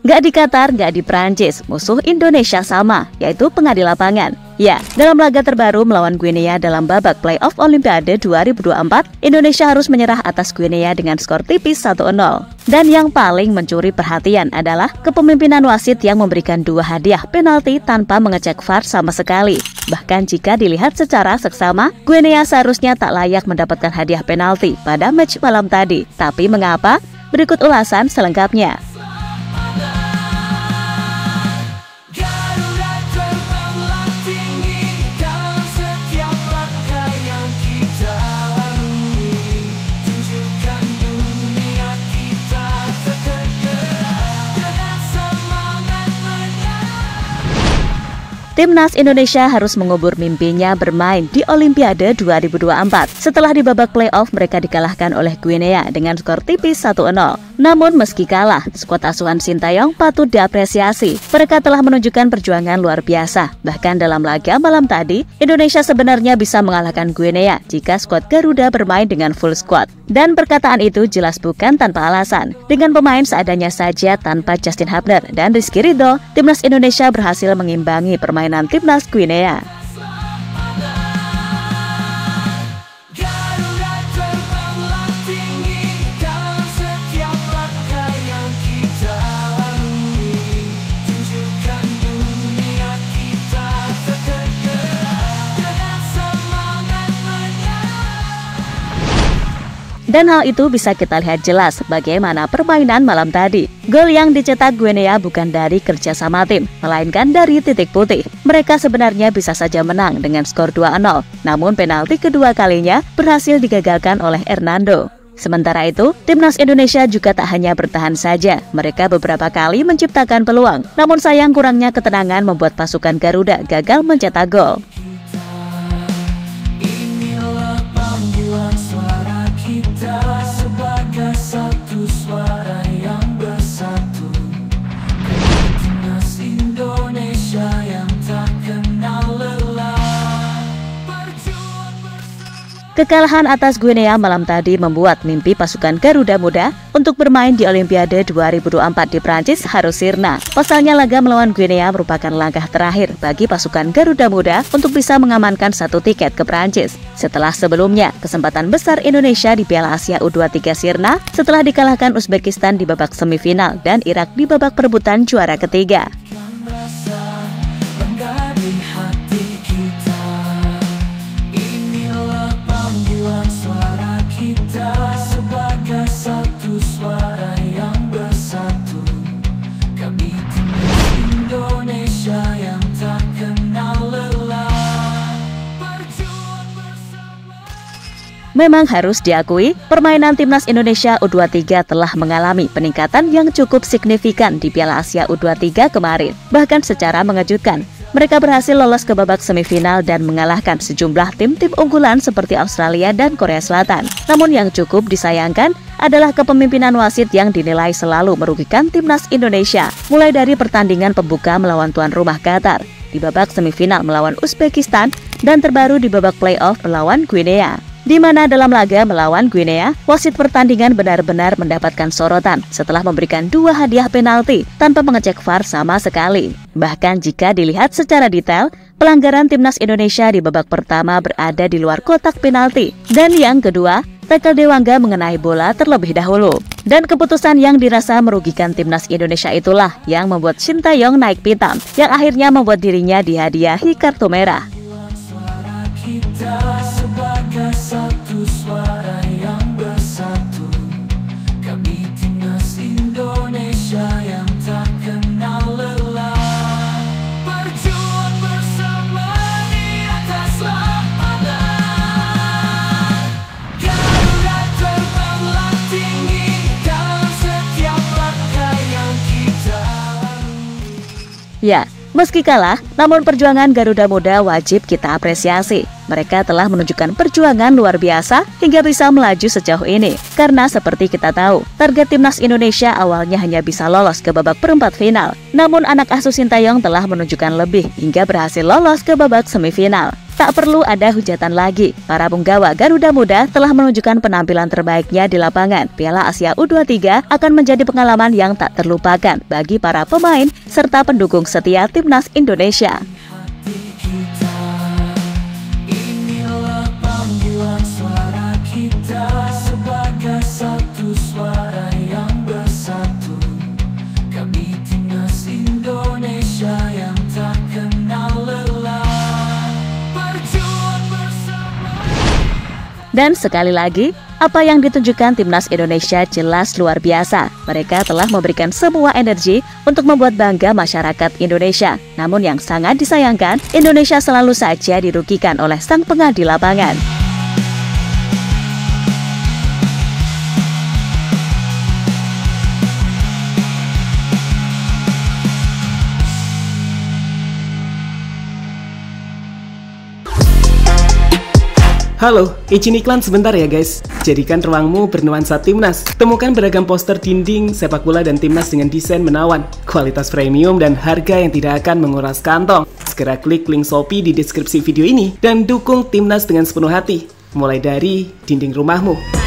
Nggak di Qatar, nggak di Prancis, musuh Indonesia sama, yaitu pengadil lapangan. Ya, dalam laga terbaru melawan Guinea dalam babak playoff Olimpiade 2024, Indonesia harus menyerah atas Guinea dengan skor tipis 1-0. Dan yang paling mencuri perhatian adalah kepemimpinan wasit yang memberikan 2 hadiah penalti tanpa mengecek VAR sama sekali. Bahkan jika dilihat secara seksama, Guinea seharusnya tak layak mendapatkan hadiah penalti pada match malam tadi. Tapi mengapa? Berikut ulasan selengkapnya. Timnas Indonesia harus mengubur mimpinya bermain di Olimpiade 2024. Setelah di babak playoff mereka dikalahkan oleh Guinea dengan skor tipis 1-0. Namun meski kalah, skuad asuhan Sintayong patut diapresiasi. Mereka telah menunjukkan perjuangan luar biasa. Bahkan dalam laga malam tadi, Indonesia sebenarnya bisa mengalahkan Guinea jika skuad Garuda bermain dengan full squad. Dan perkataan itu jelas bukan tanpa alasan. Dengan pemain seadanya saja tanpa Justin Hubner dan Rizky Ridho, Timnas Indonesia berhasil mengimbangi permainan Timnas Guinea. Dan hal itu bisa kita lihat jelas bagaimana permainan malam tadi. Gol yang dicetak Guinea bukan dari kerjasama tim, melainkan dari titik putih. Mereka sebenarnya bisa saja menang dengan skor 2-0, namun penalti kedua kalinya berhasil digagalkan oleh Hernando. Sementara itu, Timnas Indonesia juga tak hanya bertahan saja. Mereka beberapa kali menciptakan peluang, namun sayang kurangnya ketenangan membuat pasukan Garuda gagal mencetak gol. Kekalahan atas Guinea malam tadi membuat mimpi pasukan Garuda Muda untuk bermain di Olimpiade 2024 di Prancis harus sirna. Pasalnya laga melawan Guinea merupakan langkah terakhir bagi pasukan Garuda Muda untuk bisa mengamankan 1 tiket ke Prancis. Setelah sebelumnya, kesempatan besar Indonesia di Piala Asia U23 sirna setelah dikalahkan Uzbekistan di babak semifinal dan Irak di babak perebutan juara ketiga. Memang harus diakui, permainan Timnas Indonesia U23 telah mengalami peningkatan yang cukup signifikan di Piala Asia U23 kemarin. Bahkan secara mengejutkan, mereka berhasil lolos ke babak semifinal dan mengalahkan sejumlah tim-tim unggulan seperti Australia dan Korea Selatan. Namun yang cukup disayangkan adalah kepemimpinan wasit yang dinilai selalu merugikan Timnas Indonesia. Mulai dari pertandingan pembuka melawan tuan rumah Qatar, di babak semifinal melawan Uzbekistan, dan terbaru di babak playoff melawan Guinea. Di mana dalam laga melawan Guinea, wasit pertandingan benar-benar mendapatkan sorotan setelah memberikan 2 hadiah penalti tanpa mengecek VAR sama sekali. Bahkan jika dilihat secara detail, pelanggaran Timnas Indonesia di babak pertama berada di luar kotak penalti. Dan yang kedua, tackle Dewangga mengenai bola terlebih dahulu. Dan keputusan yang dirasa merugikan Timnas Indonesia itulah yang membuat Sintayong naik pitam, yang akhirnya membuat dirinya dihadiahi kartu merah. Ya, meski kalah, namun perjuangan Garuda Muda wajib kita apresiasi. Mereka telah menunjukkan perjuangan luar biasa hingga bisa melaju sejauh ini. Karena seperti kita tahu, target Timnas Indonesia awalnya hanya bisa lolos ke babak perempat final. Namun anak asuh Sintayong telah menunjukkan lebih hingga berhasil lolos ke babak semifinal. Tak perlu ada hujatan lagi, para punggawa Garuda Muda telah menunjukkan penampilan terbaiknya di lapangan. Piala Asia U23 akan menjadi pengalaman yang tak terlupakan bagi para pemain serta pendukung setia Timnas Indonesia. Dan sekali lagi, apa yang ditunjukkan Timnas Indonesia jelas luar biasa. Mereka telah memberikan semua energi untuk membuat bangga masyarakat Indonesia. Namun yang sangat disayangkan, Indonesia selalu saja dirugikan oleh sang pengadil lapangan. Halo, izin iklan sebentar ya guys. Jadikan ruangmu bernuansa Timnas. Temukan beragam poster dinding, sepak bola dan Timnas dengan desain menawan, kualitas premium dan harga yang tidak akan menguras kantong. Segera klik link Shopee di deskripsi video ini dan dukung Timnas dengan sepenuh hati. Mulai dari dinding rumahmu.